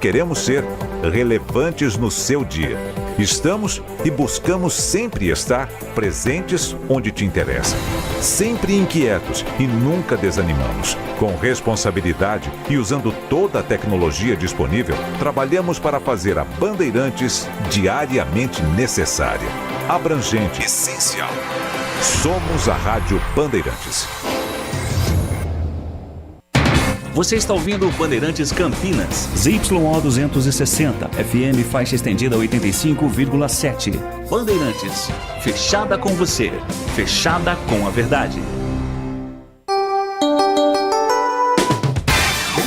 Queremos ser relevantes no seu dia. Estamos e buscamos sempre estar presentes onde te interessa. Sempre inquietos e nunca desanimamos. Com responsabilidade e usando toda a tecnologia disponível, trabalhamos para fazer a Bandeirantes diariamente necessária, abrangente, essencial. Somos a Rádio Bandeirantes. Você está ouvindo Bandeirantes Campinas. ZYO 260, FM faixa estendida 85,7. Bandeirantes, fechada com você, fechada com a verdade.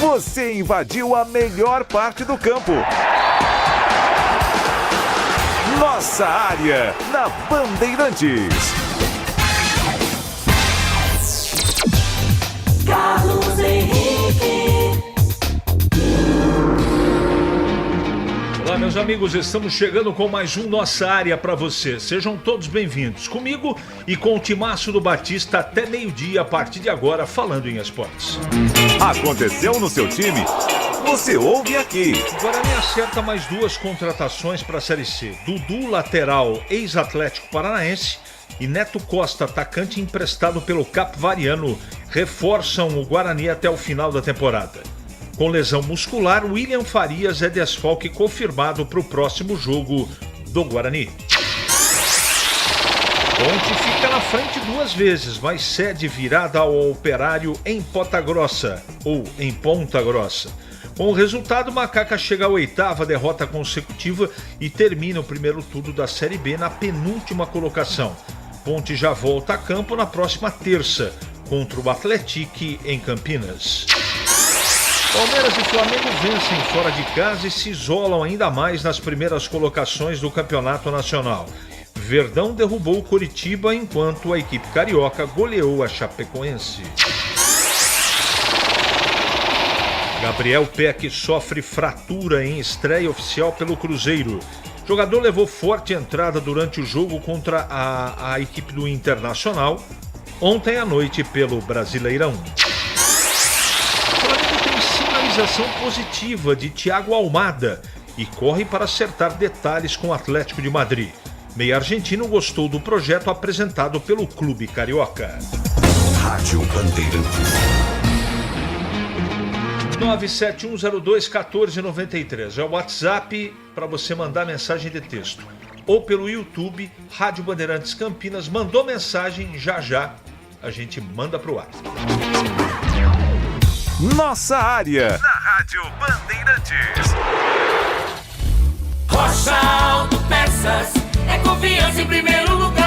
Você invadiu a melhor parte do campo. Nossa área, na Bandeirantes. Carlos Henrique. Olá, meus amigos, estamos chegando com mais um Nossa Área para você. Sejam todos bem-vindos. Comigo e com o timaço do Batista até meio-dia, a partir de agora, falando em esportes. Aconteceu no seu time? Você ouve aqui. O Guarani acerta mais 2 contratações para a Série C. Dudu, lateral, ex-Atlético Paranaense, e Neto Costa, atacante emprestado pelo Capivariano, reforçam o Guarani até o final da temporada. Com lesão muscular, William Farias é desfalque confirmado para o próximo jogo do Guarani. Ponte fica na frente 2 vezes, mas cede virada ao Operário em Ponta Grossa. Com o resultado, o Macaca chega à 8ª derrota consecutiva e termina o primeiro turno da Série B na penúltima colocação. Ponte já volta a campo na próxima terça, contra o Atlético em Campinas. Palmeiras e Flamengo vencem fora de casa e se isolam ainda mais nas primeiras colocações do Campeonato Nacional. Verdão derrubou o Coritiba, enquanto a equipe carioca goleou a Chapecoense. Gabriel Peck sofre fratura em estreia oficial pelo Cruzeiro. O jogador levou forte entrada durante o jogo contra a equipe do Internacional, ontem à noite pelo Brasileirão. O Flamengo tem sinalização positiva de Thiago Almada e corre para acertar detalhes com o Atlético de Madrid. Meio argentino gostou do projeto apresentado pelo clube carioca. Rádio Bandeirantes. 971021493 é o WhatsApp para você mandar mensagem de texto. Ou pelo YouTube, Rádio Bandeirantes Campinas. Mandou mensagem, já a gente manda pro ar. Nossa área, Na Rádio Bandeirantes. Rocha Autopeças é confiança em primeiro lugar.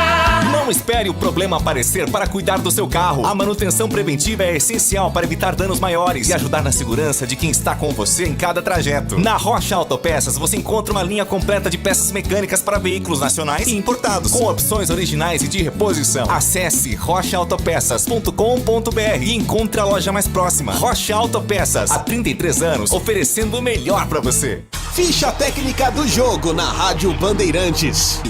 Não espere o problema aparecer para cuidar do seu carro. A manutenção preventiva é essencial para evitar danos maiores e ajudar na segurança de quem está com você em cada trajeto. Na Rocha Autopeças você encontra uma linha completa de peças mecânicas para veículos nacionais e importados, com opções originais e de reposição. Acesse rochaautopeças.com.br e encontre a loja mais próxima. Rocha Autopeças, há 33 anos, oferecendo o melhor para você. Ficha técnica do jogo na Rádio Bandeirantes.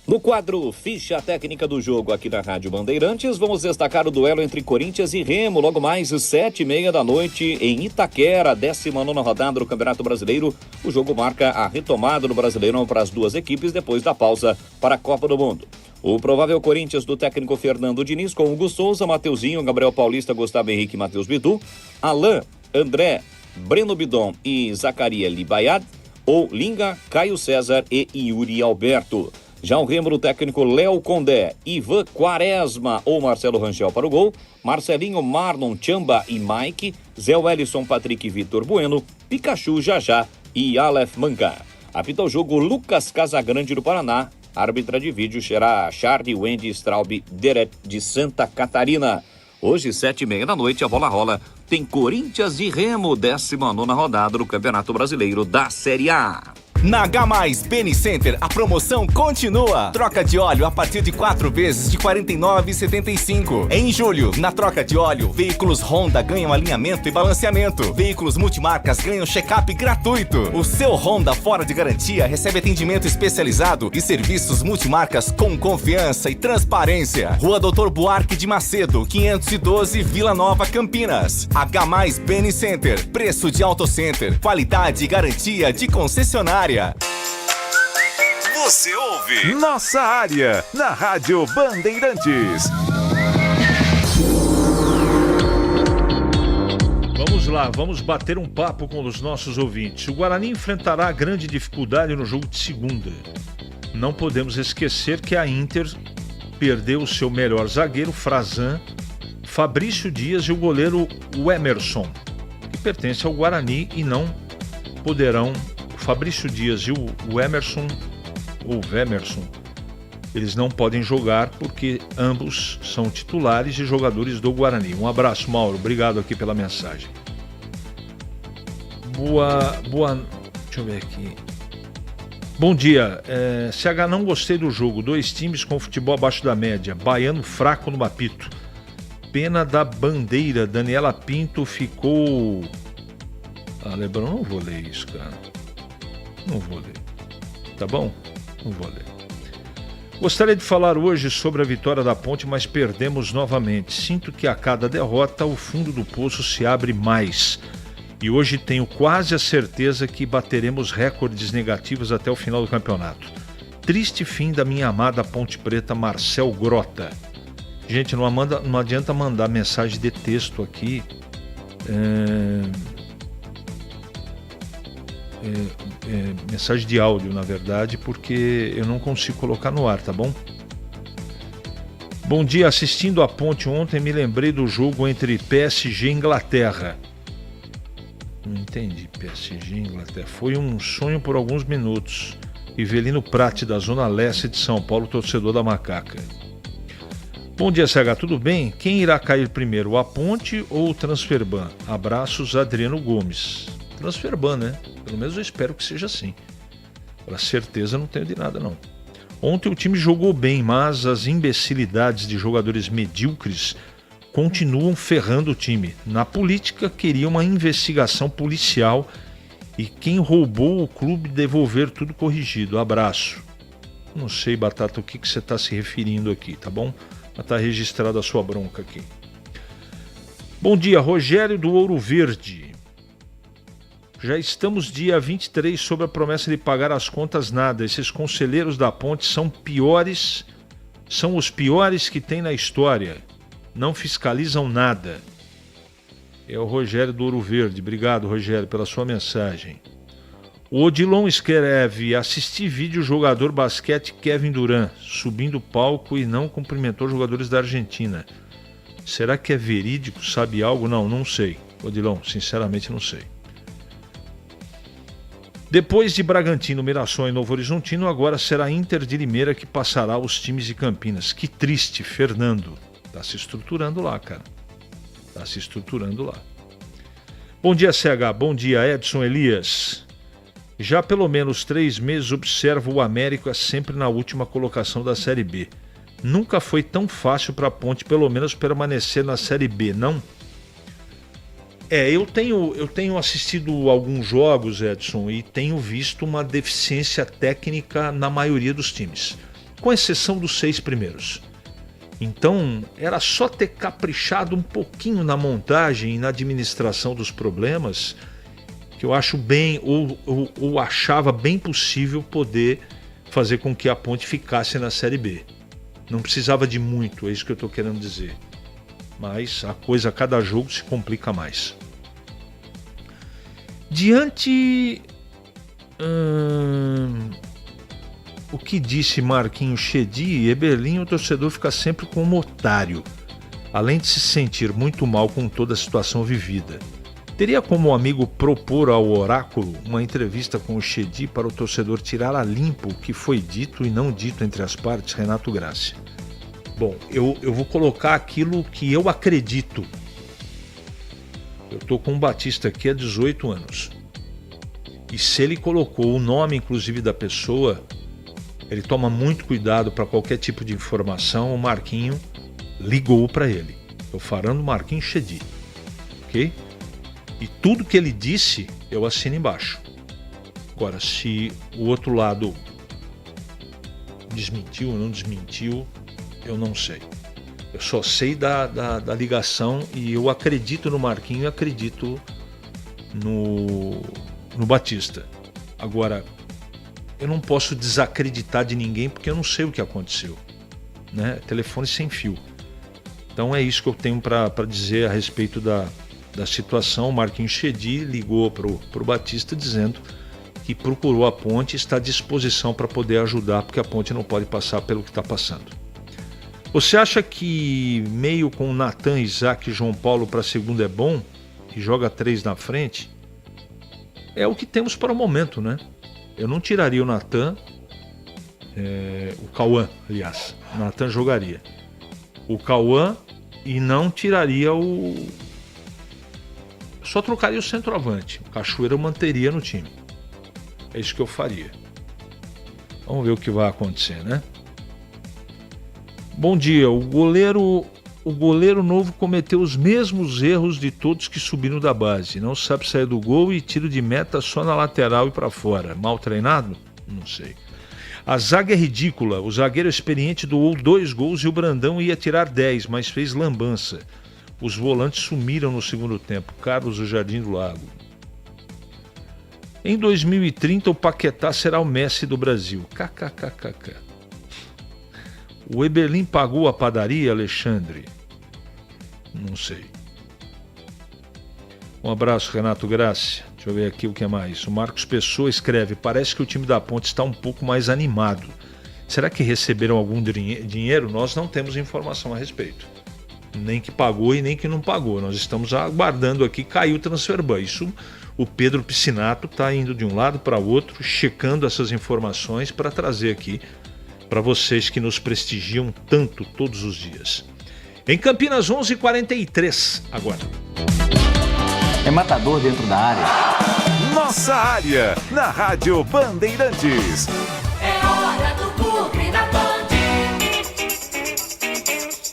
No quadro Ficha Técnica do Jogo aqui na Rádio Bandeirantes, vamos destacar o duelo entre Corinthians e Remo, logo mais 7h30 da noite em Itaquera, 19ª rodada do Campeonato Brasileiro. O jogo marca a retomada do Brasileirão para as 2 equipes depois da pausa para a Copa do Mundo. O provável Corinthians do técnico Fernando Diniz com Hugo Souza, Mateuzinho, Gabriel Paulista, Gustavo Henrique e Matheus Bidu, Alain, André, Breno Bidon e Zacaria Libayad, ou Linga, Caio César e Yuri Alberto. Já o Remo do técnico Léo Condé, Ivan Quaresma ou Marcelo Rangel para o gol, Marcelinho, Marlon, Chamba e Mike, Zé Wellison, Patrick e Vitor Bueno, Pikachu, Jajá e Aleph Manga. Apita o jogo Lucas Casagrande do Paraná, árbitra de vídeo será Charlie Wendy Straub Deret de Santa Catarina. Hoje, 7h30 da noite, a bola rola. Tem Corinthians e Remo, 19ª rodada do Campeonato Brasileiro da Série A. Na H+, Beni Center, a promoção continua. Troca de óleo a partir de 4 vezes de R$ 49,75. Em julho, na troca de óleo, veículos Honda ganham alinhamento e balanceamento. Veículos multimarcas ganham check-up gratuito. O seu Honda fora de garantia recebe atendimento especializado e serviços multimarcas com confiança e transparência. Rua Doutor Buarque de Macedo, 512, Vila Nova, Campinas. H+ Beni Center, preço de Auto Center, qualidade e garantia de concessionária. Você ouve Nossa Área, na Rádio Bandeirantes. Vamos lá, vamos bater um papo com os nossos ouvintes. O Guarani enfrentará grande dificuldade no jogo de segunda. Não podemos esquecer que a Inter perdeu o seu melhor zagueiro, Frazan, Fabrício Dias e o goleiro Emerson, que pertence ao Guarani, e não poderão, o Fabrício Dias e o Emerson, ou Emerson, eles não podem jogar porque ambos são titulares e jogadores do Guarani. Um abraço, Mauro, obrigado aqui pela mensagem. Deixa eu ver aqui. Bom dia, CH, não gostei do jogo, 2 times com futebol abaixo da média, Baiano fraco no apito. Pena da bandeira, Daniela Pinto ficou... Lebrão, não vou ler isso, cara. Não vou ler. Tá bom? Não vou ler. Gostaria de falar hoje sobre a vitória da Ponte, mas perdemos novamente. Sinto que a cada derrota o fundo do poço se abre mais. E hoje tenho quase a certeza que bateremos recordes negativos até o final do campeonato. Triste fim da minha amada Ponte Preta, Marcel Grota. Gente, não adianta mandar mensagem de texto aqui. Mensagem de áudio, na verdade, porque eu não consigo colocar no ar, tá bom? Bom dia, assistindo a Ponte ontem me lembrei do jogo entre PSG e Inglaterra. Não entendi, PSG e Inglaterra. Foi um sonho por alguns minutos. Ivelino Prati, da Zona Leste de São Paulo, torcedor da Macaca. Bom dia, CH, tudo bem? Quem irá cair primeiro, a Ponte ou o Transferban? Abraços, Adriano Gomes. Transferban, né? Pelo menos eu espero que seja assim. Para certeza não tenho de nada, não. Ontem o time jogou bem, mas as imbecilidades de jogadores medíocres continuam ferrando o time. Na política, queria uma investigação policial e quem roubou o clube devolver tudo corrigido. Abraço. Não sei, Batata, o que você está se referindo aqui, tá bom? Mas está registrada a sua bronca aqui. Bom dia, Rogério do Ouro Verde. Já estamos dia 23 sobre a promessa de pagar as contas nada. Esses conselheiros da Ponte são os piores que tem na história. Não fiscalizam nada. É o Rogério do Ouro Verde. Obrigado, Rogério, pela sua mensagem. O Odilon escreve: assisti vídeo jogador basquete Kevin Durant subindo o palco e não cumprimentou jogadores da Argentina. Será que é verídico? Sabe algo? Não sei. Odilon, sinceramente não sei. Depois de Bragantino, Mirassol e Novo Horizontino, agora será Inter de Limeira que passará os times de Campinas. Que triste, Fernando. Tá se estruturando lá, cara. Tá se estruturando lá. Bom dia, CH. Bom dia, Edson Elias. Já pelo menos 3 meses observo o América sempre na última colocação da Série B. Nunca foi tão fácil para a Ponte, pelo menos, permanecer na Série B, não? Eu tenho assistido alguns jogos, Edson, e tenho visto uma deficiência técnica na maioria dos times, com exceção dos 6 primeiros. Então, era só ter caprichado um pouquinho na montagem e na administração dos problemas, que eu acho bem, ou achava bem possível poder fazer com que a Ponte ficasse na Série B. Não precisava de muito, é isso que eu estou querendo dizer. Mas a coisa, a cada jogo, se complica mais. Diante... o que disse Marquinhos Chedi, Eberlin, o torcedor fica sempre como otário, além de se sentir muito mal com toda a situação vivida. Teria como amigo propor ao Oráculo uma entrevista com o Chedi para o torcedor tirar a limpo o que foi dito e não dito entre as partes, Renato Grassi? Bom, eu vou colocar aquilo que eu acredito. Eu estou com o Batista aqui há 18 anos. E se ele colocou o nome, inclusive, da pessoa, ele toma muito cuidado para qualquer tipo de informação. O Marquinho ligou para ele. Estou falando do Marquinho Chedi. Ok? E tudo que ele disse, eu assino embaixo. Agora, se o outro lado desmentiu ou não desmentiu, eu não sei. Eu só sei da ligação e eu acredito no Marquinho e acredito no Batista. Agora, eu não posso desacreditar de ninguém porque eu não sei o que aconteceu, né? Telefone sem fio. Então é isso que eu tenho para dizer a respeito da situação. O Marquinhos Chedi ligou para o Batista dizendo que procurou a ponte e está à disposição para poder ajudar, porque a ponte não pode passar pelo que está passando. Você acha que meio com Natan, Isaac e João Paulo para segundo é bom e joga 3 na frente? É o que temos para o momento, né? Eu não tiraria o Natan, o Cauã, aliás. O Natan jogaria. O Cauã e não tiraria o... Só trocaria o centroavante. O Cachoeira eu manteria no time. É isso que eu faria. Vamos ver o que vai acontecer, né? Bom dia. O goleiro novo cometeu os mesmos erros de todos que subiram da base. Não sabe sair do gol e tiro de meta só na lateral e para fora. Mal treinado? Não sei. A zaga é ridícula. O zagueiro experiente doou 2 gols e o Brandão ia tirar 10, mas fez lambança. Os volantes sumiram no segundo tempo. Carlos do Jardim do Lago. Em 2030 o Paquetá será o Messi do Brasil. KKKKK. O Eberlin pagou a padaria, Alexandre? Não sei. Um abraço, Renato Graça. Deixa eu ver aqui o que é mais. O Marcos Pessoa escreve: parece que o time da Ponte está um pouco mais animado. Será que receberam algum dinheiro? Nós não temos informação a respeito. Nem que pagou e nem que não pagou. Nós estamos aguardando aqui cair o transferban. Isso, o Pedro Piscinato está indo de um lado para o outro, checando essas informações para trazer aqui para vocês que nos prestigiam tanto todos os dias. Em Campinas, 11h43 agora. É matador dentro da área. Nossa área, na Rádio Bandeirantes. É hora do Bugre da Band.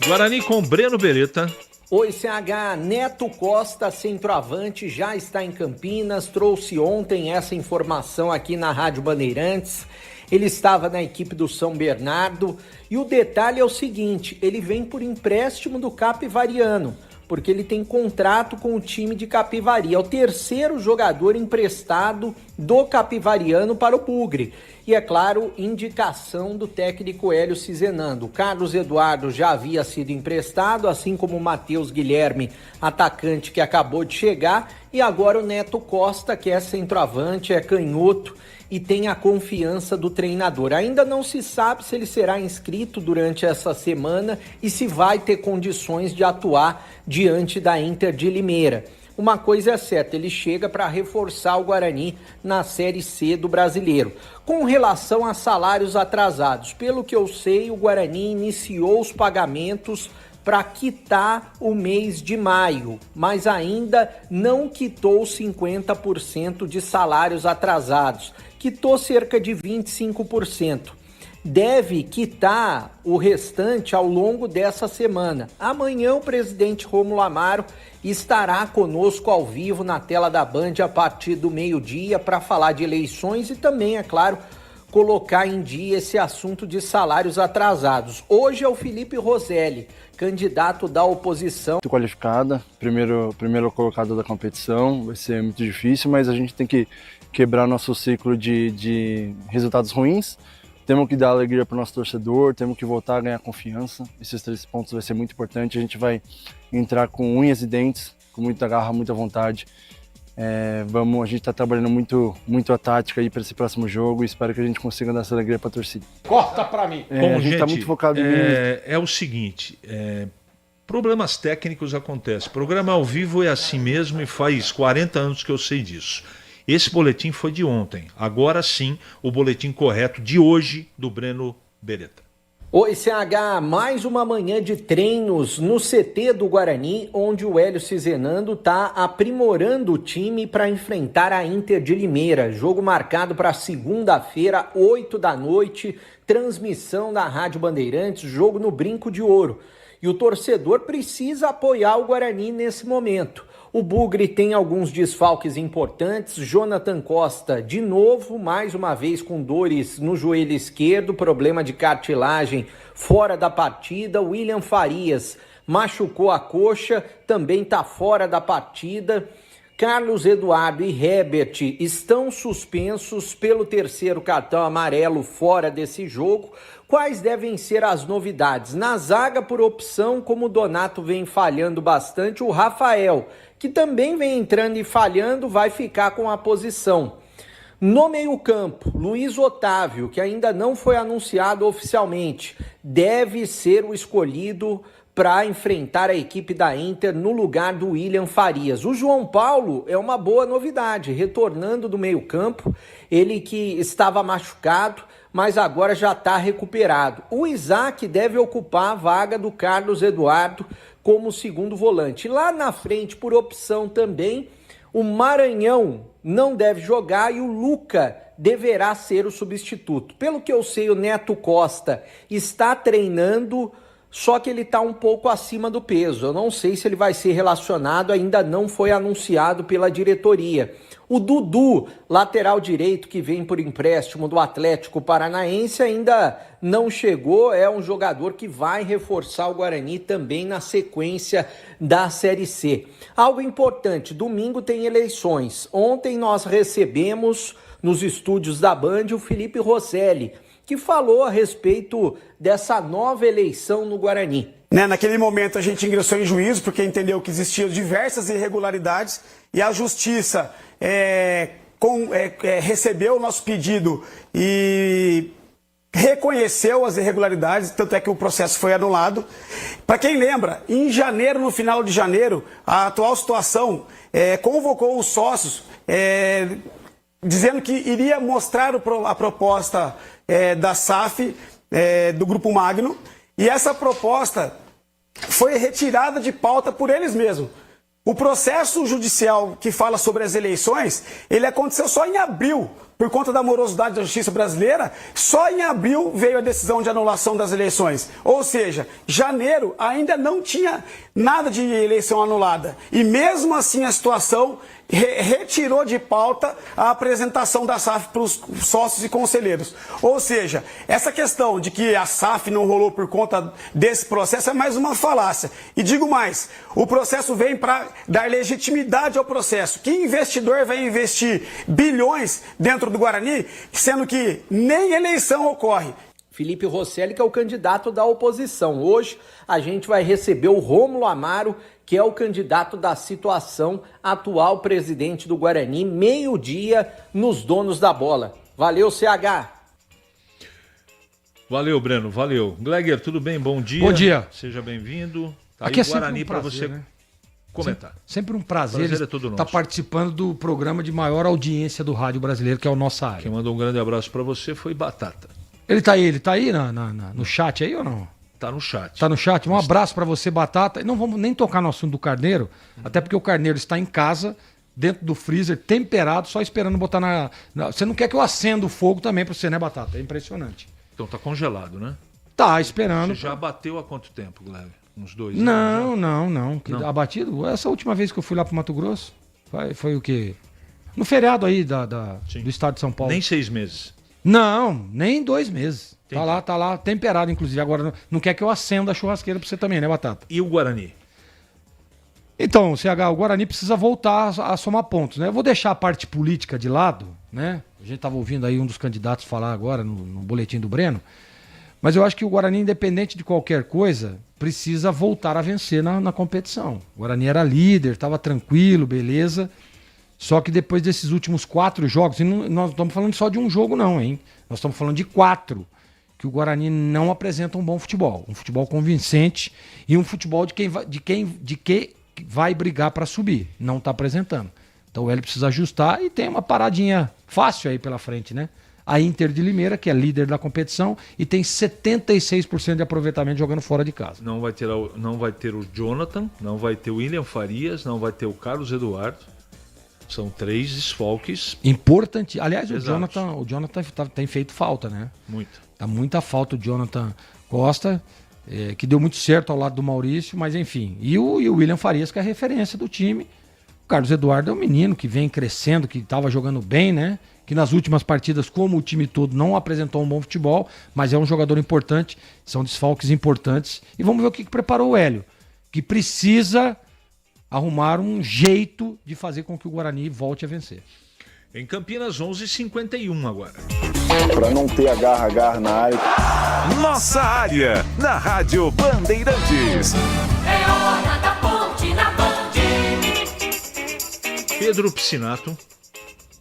Guarani com Breno Beretta. Oi, CH. Neto Costa, centroavante, já está em Campinas. Trouxe ontem essa informação aqui na Rádio Bandeirantes. Ele estava na equipe do São Bernardo. E o detalhe é o seguinte: ele vem por empréstimo do Capivariano, porque ele tem contrato com o time de Capivari. É o 3º jogador emprestado do Capivariano para o Bugre. E, é claro, indicação do técnico Hélio Cizenando. O Carlos Eduardo já havia sido emprestado, assim como o Matheus Guilherme, atacante que acabou de chegar. E agora o Neto Costa, que é centroavante, é canhoto e tem a confiança do treinador. Ainda não se sabe se ele será inscrito durante essa semana e se vai ter condições de atuar diante da Inter de Limeira. Uma coisa é certa, ele chega para reforçar o Guarani na Série C do Brasileiro. Com relação a salários atrasados, pelo que eu sei, o Guarani iniciou os pagamentos para quitar o mês de maio, mas ainda não quitou 50% de salários atrasados, quitou cerca de 25%. Deve quitar o restante ao longo dessa semana. Amanhã o presidente Rômulo Amaro estará conosco ao vivo na tela da Band a partir do meio-dia para falar de eleições e também, é claro, colocar em dia esse assunto de salários atrasados. Hoje é o Felipe Roselli, candidato da oposição. Muito qualificada, primeiro colocado da competição, vai ser muito difícil, mas a gente tem que quebrar nosso ciclo de resultados ruins. Temos que dar alegria para o nosso torcedor, temos que voltar a ganhar confiança. Esses 3 pontos vai ser muito importante. A gente vai entrar com unhas e dentes, com muita garra, muita vontade. A gente está trabalhando muito a tática aí para esse próximo jogo e espero que a gente consiga dar essa alegria para a torcida. Corta para mim! Bom, a gente está muito focado em... É o seguinte, problemas técnicos acontecem. Programa ao vivo é assim mesmo e faz 40 anos que eu sei disso. Esse boletim foi de ontem. Agora sim, o boletim correto de hoje do Breno Beretta. Oi, CH, mais uma manhã de treinos no CT do Guarani, onde o Hélio Cizenando está aprimorando o time para enfrentar a Inter de Limeira. Jogo marcado para segunda-feira, 8 da noite, transmissão da Rádio Bandeirantes, jogo no Brinco de Ouro. E o torcedor precisa apoiar o Guarani nesse momento. O Bugre tem alguns desfalques importantes. Jonathan Costa, de novo, mais uma vez com dores no joelho esquerdo, problema de cartilagem fora da partida. William Farias machucou a coxa, também está fora da partida. Carlos Eduardo e Herbert estão suspensos pelo terceiro cartão amarelo fora desse jogo. Quais devem ser as novidades? Na zaga, por opção, como o Donato vem falhando bastante, o Rafael, que também vem entrando e falhando, vai ficar com a posição. No meio-campo, Luiz Otávio, que ainda não foi anunciado oficialmente, deve ser o escolhido para enfrentar a equipe da Inter no lugar do William Farias. O João Paulo é uma boa novidade, retornando do meio-campo, ele que estava machucado, mas agora já está recuperado. O Isaac deve ocupar a vaga do Carlos Eduardo como segundo volante. Lá na frente, por opção também, o Maranhão não deve jogar e o Luca deverá ser o substituto. Pelo que eu sei, o Neto Costa está treinando, só que ele está um pouco acima do peso. Eu não sei se ele vai ser relacionado, ainda não foi anunciado pela diretoria. O Dudu, lateral direito que vem por empréstimo do Atlético Paranaense, ainda não chegou. É um jogador que vai reforçar o Guarani também na sequência da Série C. Algo importante, domingo tem eleições. Ontem nós recebemos nos estúdios da Band o Felipe Rosselli, que falou a respeito dessa nova eleição no Guarani. Naquele momento a gente ingressou em juízo porque entendeu que existiam diversas irregularidades e a justiça recebeu o nosso pedido e reconheceu as irregularidades, tanto é que o processo foi anulado. Para quem lembra, em janeiro, no final de janeiro, a atual situação convocou os sócios dizendo que iria mostrar a proposta da SAF, do Grupo Magno, e essa proposta foi retirada de pauta por eles mesmos. O processo judicial que fala sobre as eleições, ele aconteceu só em abril, por conta da morosidade da justiça brasileira. Só em abril veio a decisão de anulação das eleições. Ou seja, janeiro ainda não tinha nada de eleição anulada. E mesmo assim a situação retirou de pauta a apresentação da SAF para os sócios e conselheiros. Ou seja, essa questão de que a SAF não rolou por conta desse processo é mais uma falácia. E digo mais, o processo vem para dar legitimidade ao processo. Que investidor vai investir bilhões dentro do Guarani, sendo que nem eleição ocorre? Felipe Rosselli, que é o candidato da oposição. Hoje a gente vai receber o Rômulo Amaro, que é o candidato da situação, atual presidente do Guarani, meio-dia nos Donos da Bola. Valeu, CH! Valeu, Breno, valeu. Gleger, tudo bem? Bom dia. Bom dia. Seja bem-vindo. Tá aqui aí é Guarani um para prazer, você né? comentar. Sempre um prazer É estar participando do programa de maior audiência do rádio brasileiro, que é o Nossa Área. Quem mandou um grande abraço para você foi Batata. Ele tá aí no chat aí ou não? Tá no chat. Tá no chat. Um abraço para você, Batata. Não vamos nem tocar no assunto do Carneiro, até porque o Carneiro está em casa, dentro do freezer, temperado, só esperando botar Você não quer que eu acenda o fogo também para você, né, Batata? É impressionante. Então tá congelado, né? Tá, esperando. Você já bateu há quanto tempo, Gleber? Uns 2 anos? Não. Não. Abatido? Essa última vez que eu fui lá pro Mato Grosso, foi o quê? No feriado aí do estado de São Paulo. Nem 6 meses. Não, nem 2 meses. Tá lá, temperado, inclusive. Agora, não quer que eu acenda a churrasqueira pra você também, né, Batata? E o Guarani? Então, CH, o Guarani precisa voltar a somar pontos, né? Eu vou deixar a parte política de lado, né? A gente tava ouvindo aí um dos candidatos falar agora no boletim do Breno. Mas eu acho que o Guarani, independente de qualquer coisa, precisa voltar a vencer na competição. O Guarani era líder, estava tranquilo, beleza. Só que depois desses últimos 4 jogos, e nós não estamos falando só de um jogo não, hein? Nós estamos falando de 4, que o Guarani não apresenta um bom futebol. Um futebol convincente e um futebol de quem vai brigar para subir. Não está apresentando. Então o Hélio precisa ajustar e tem uma paradinha fácil aí pela frente, né? a Inter de Limeira, que é líder da competição e tem 76% de aproveitamento jogando fora de casa. Não vai ter o Jonathan, não vai ter o William Farias, não vai ter o Carlos Eduardo. São 3 desfalques. Importante. Aliás, Exato. o Jonathan tem feito falta, né? Muito. Tá muita falta o Jonathan Costa, que deu muito certo ao lado do Maurício, mas enfim. E o William Farias, que é a referência do time. O Carlos Eduardo é um menino que vem crescendo, que estava jogando bem, né? Que nas últimas partidas, como o time todo, não apresentou um bom futebol, mas é um jogador importante, são desfalques importantes. E vamos ver o que preparou o Hélio, que precisa arrumar um jeito de fazer com que o Guarani volte a vencer. Em Campinas, 11h51 agora. Para não ter agarra na área. Nossa área, na Rádio Bandeirantes. É hora da ponte na Band. Pedro Piscinato.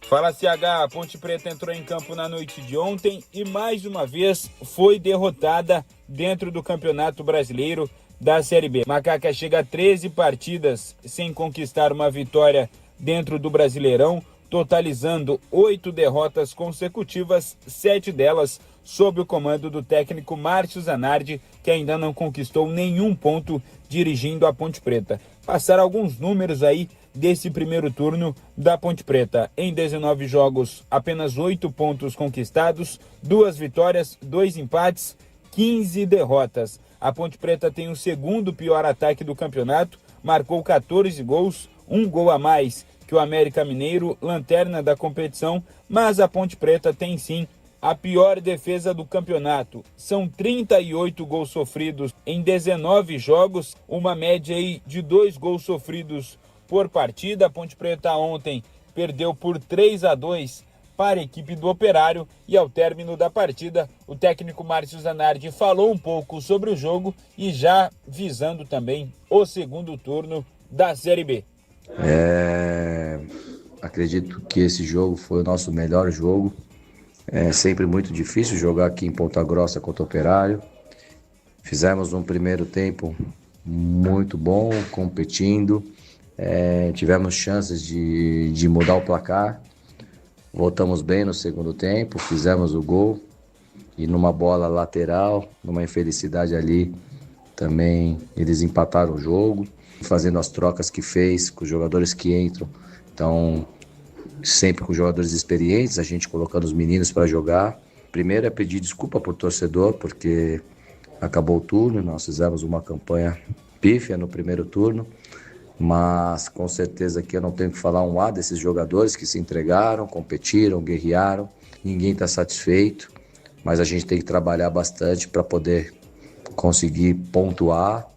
Fala, CH, a Ponte Preta entrou em campo na noite de ontem e mais uma vez foi derrotada dentro do Campeonato Brasileiro da Série B. Macaca chega a 13 partidas sem conquistar uma vitória dentro do Brasileirão, totalizando 8 derrotas consecutivas, 7 delas sob o comando do técnico Márcio Zanardi, que ainda não conquistou nenhum ponto dirigindo a Ponte Preta. Passaram alguns números aí desse primeiro turno da Ponte Preta. Em 19 jogos, apenas 8 pontos conquistados, 2 vitórias, 2 empates, 15 derrotas. A Ponte Preta tem o segundo pior ataque do campeonato, marcou 14 gols, 1 gol a mais que o América Mineiro, lanterna da competição, mas a Ponte Preta tem sim a pior defesa do campeonato. São 38 gols sofridos em 19 jogos, uma média aí de 2 gols sofridos por partida. A Ponte Preta ontem perdeu por 3-2 para a equipe do Operário e ao término da partida o técnico Márcio Zanardi falou um pouco sobre o jogo e já visando também o segundo turno da Série B. Acredito que esse jogo foi o nosso melhor jogo. É sempre muito difícil jogar aqui em Ponta Grossa contra o Operário. Fizemos um primeiro tempo muito bom, competindo. Tivemos chances de mudar o placar. Voltamos bem no segundo tempo, fizemos o gol. E numa bola lateral, numa infelicidade ali, também eles empataram o jogo. Fazendo as trocas que fez com os jogadores que entram. Então, sempre com jogadores experientes, a gente colocando os meninos para jogar. Primeiro é pedir desculpa para o torcedor, porque acabou o turno, nós fizemos uma campanha pífia no primeiro turno, mas com certeza que eu não tenho que falar um A desses jogadores que se entregaram, competiram, guerrearam, ninguém está satisfeito, mas a gente tem que trabalhar bastante para poder conseguir pontuar.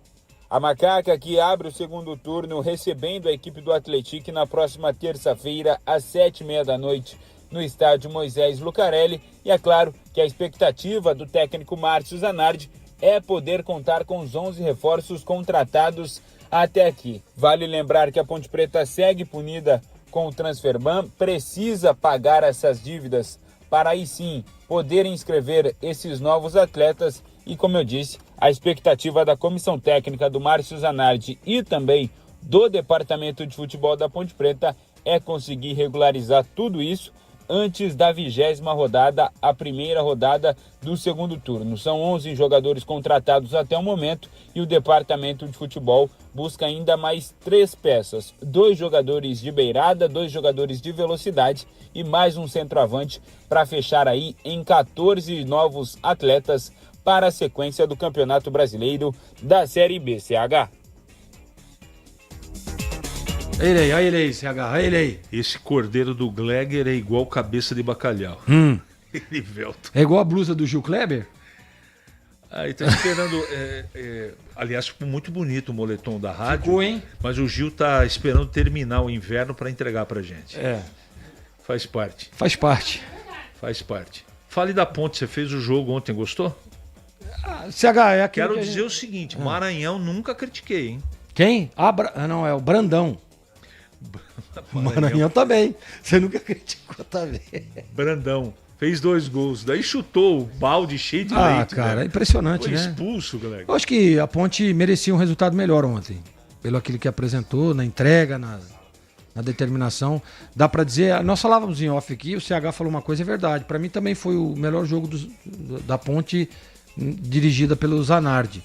A Macaca que abre o segundo turno recebendo a equipe do Atlético na próxima terça-feira às 19h30 no estádio Moisés Lucarelli. E é claro que a expectativa do técnico Márcio Zanardi é poder contar com os 11 reforços contratados até aqui. Vale lembrar que a Ponte Preta segue punida com o Transferban, precisa pagar essas dívidas para aí sim poder inscrever esses novos atletas. E como eu disse, a expectativa da comissão técnica do Márcio Zanardi e também do departamento de futebol da Ponte Preta é conseguir regularizar tudo isso antes da 20ª rodada, a primeira rodada do segundo turno. São 11 jogadores contratados até o momento e o departamento de futebol busca ainda mais 3 peças. 2 jogadores de beirada, 2 jogadores de velocidade e mais um centroavante para fechar aí em 14 novos atletas para a sequência do Campeonato Brasileiro da Série B, CH. Ele aí, CH, ele aí. Esse cordeiro do Gleger é igual cabeça de bacalhau. Erivelto. É igual a blusa do Gil Kleber? Aí tá esperando. Aliás, ficou muito bonito o moletom da rádio. Ficou, hein? Mas o Gil tá esperando terminar o inverno para entregar pra gente. Faz parte. Faz parte. Faz parte. Fale da Ponte, você fez o jogo ontem, gostou? CH, é aquilo. Quero dizer o seguinte: Maranhão nunca critiquei, hein? Quem? Não, é o Brandão. Maranhão também. Você nunca criticou também. Brandão. Fez 2 gols. Daí chutou o balde cheio de leite. Cara, né? é impressionante, Foi né? expulso, galera. Eu acho que a Ponte merecia um resultado melhor ontem. Pelo aquilo que apresentou, na entrega, na determinação. Dá pra dizer, nós falávamos em off aqui, o CH falou uma coisa, é verdade. Pra mim também foi o melhor jogo da Ponte dirigida pelo Zanardi.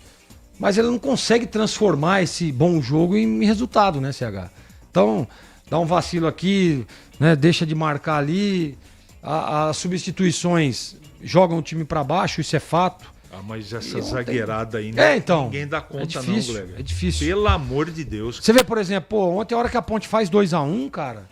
Mas ele não consegue transformar esse bom jogo em resultado, né, CH? Então, dá um vacilo aqui, né, deixa de marcar ali, as substituições jogam o time pra baixo, isso é fato. Mas essa zagueirada aí, né? Então, Ninguém dá conta, difícil, não, Gleber. É difícil. Pelo amor de Deus. Você vê, por exemplo, ontem a hora que a Ponte faz 2-1, cara,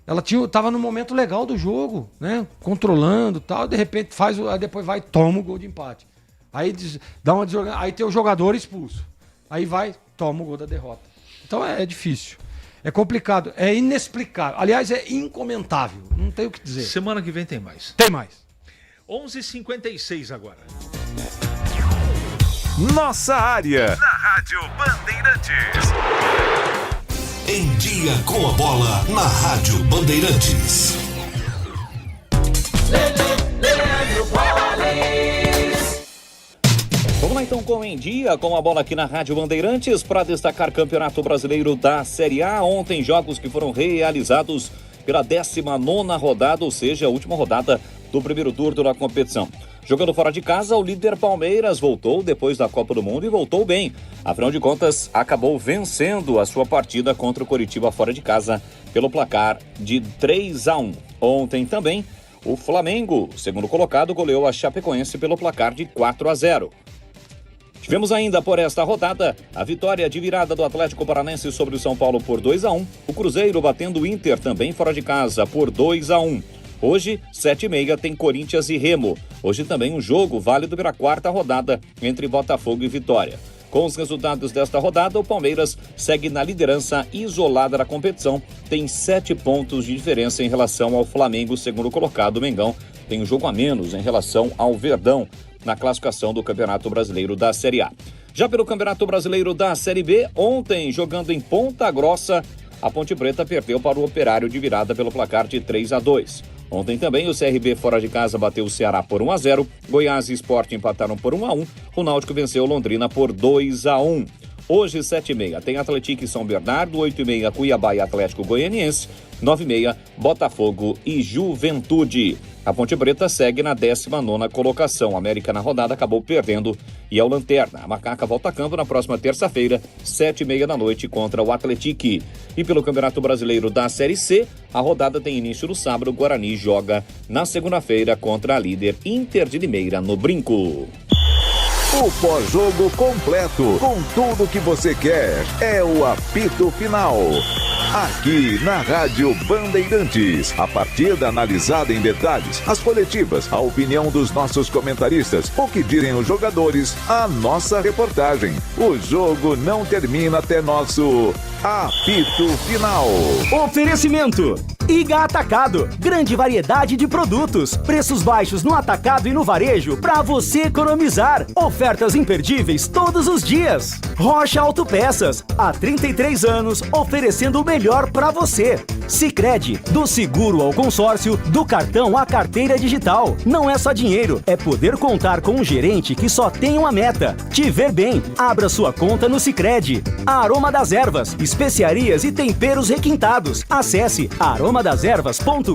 ela tava no momento legal do jogo, né? Controlando e tal, de repente aí depois vai, toma o gol de empate. Aí dá uma desorganização, aí tem o jogador expulso. Aí vai, toma o gol da derrota. Então é difícil. É complicado, é inexplicável. Aliás, é incomentável. Não tem o que dizer. Semana que vem tem mais. Tem mais. 11h56 agora. Nossa área. Na Rádio Bandeirantes. Em dia com a bola na Rádio Bandeirantes. Vamos lá então com Em Dia, com a bola aqui na Rádio Bandeirantes para destacar Campeonato Brasileiro da Série A. Ontem jogos que foram realizados pela 19ª rodada, ou seja, a última rodada do primeiro turno da competição. Jogando fora de casa, o líder Palmeiras voltou depois da Copa do Mundo e voltou bem. Afinal de contas, acabou vencendo a sua partida contra o Coritiba fora de casa pelo placar de 3-1. Ontem também, o Flamengo, segundo colocado, goleou a Chapecoense pelo placar de 4-0. Tivemos ainda por esta rodada a vitória de virada do Atlético Paranaense sobre o São Paulo por 2-1. O Cruzeiro batendo o Inter também fora de casa por 2-1. Hoje, 7h30, tem Corinthians e Remo. Hoje também um jogo válido pela quarta rodada entre Botafogo e Vitória. Com os resultados desta rodada, o Palmeiras segue na liderança isolada da competição. Tem 7 pontos de diferença em relação ao Flamengo, segundo colocado. O Mengão tem um jogo a menos em relação ao Verdão na classificação do Campeonato Brasileiro da Série A. Já pelo Campeonato Brasileiro da Série B, ontem, jogando em Ponta Grossa, a Ponte Preta perdeu para o Operário de virada pelo placar de 3-2. Ontem também o CRB fora de casa bateu o Ceará por 1-0, Goiás e Sport empataram por 1-1, o Náutico venceu Londrina por 2-1. Hoje, 7h30, tem Atlético e São Bernardo, 8h30, Cuiabá e Atlético Goianiense, 9h30, Botafogo e Juventude. A Ponte Preta segue na 19ª colocação. A América na rodada acabou perdendo e é o lanterna. A Macaca volta a campo na próxima terça-feira, 7h30 da noite, contra o Atlético. E pelo Campeonato Brasileiro da Série C, a rodada tem início no sábado. O Guarani joga na segunda-feira contra a líder Inter de Limeira, no Brinco. O pós-jogo completo, com tudo que você quer, é o apito final. Aqui na Rádio Bandeirantes, a partida analisada em detalhes, as coletivas, a opinião dos nossos comentaristas, o que direm os jogadores, a nossa reportagem. O jogo não termina até nosso apito final. Oferecimento: Iga Atacado, grande variedade de produtos, preços baixos no atacado e no varejo para você economizar. Ofertas imperdíveis todos os dias. Rocha Autopeças, há 33 anos oferecendo o melhor para você. Sicredi, do seguro ao consórcio, do cartão à carteira digital. Não é só dinheiro, é poder contar com um gerente que só tem uma meta: te ver bem. Abra sua conta no Sicredi. Aroma das Ervas, especiarias e temperos requintados. Acesse aromadeservas.com.br.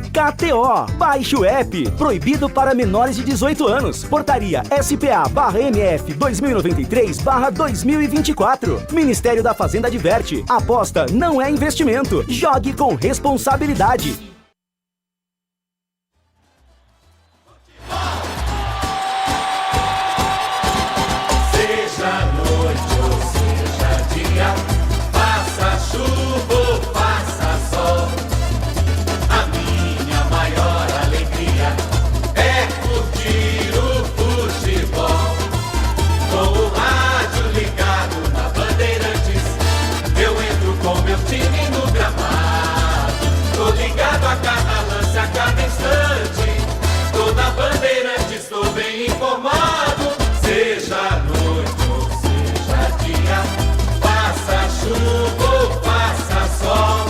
KTO, baixe o app. Proibido para menores de 18 anos. Portaria SPA/MF 2023/2024. Ministério da Fazenda adverte: aposta não é investimento. Jogue com responsabilidade. Seja noite ou seja dia, faça chuva ou faça sol, a minha maior alegria é curtir o futebol. Com o rádio ligado na Bandeirantes, eu entro com meu time no gramado. Tô ligado a cada lance, a cada instante. Tô na Bandeirantes, tô bem informado. Seja noite ou seja dia, faça chuva ou faça sol,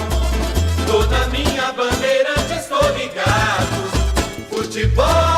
tô na minha Bandeirantes, tô ligado. Futebol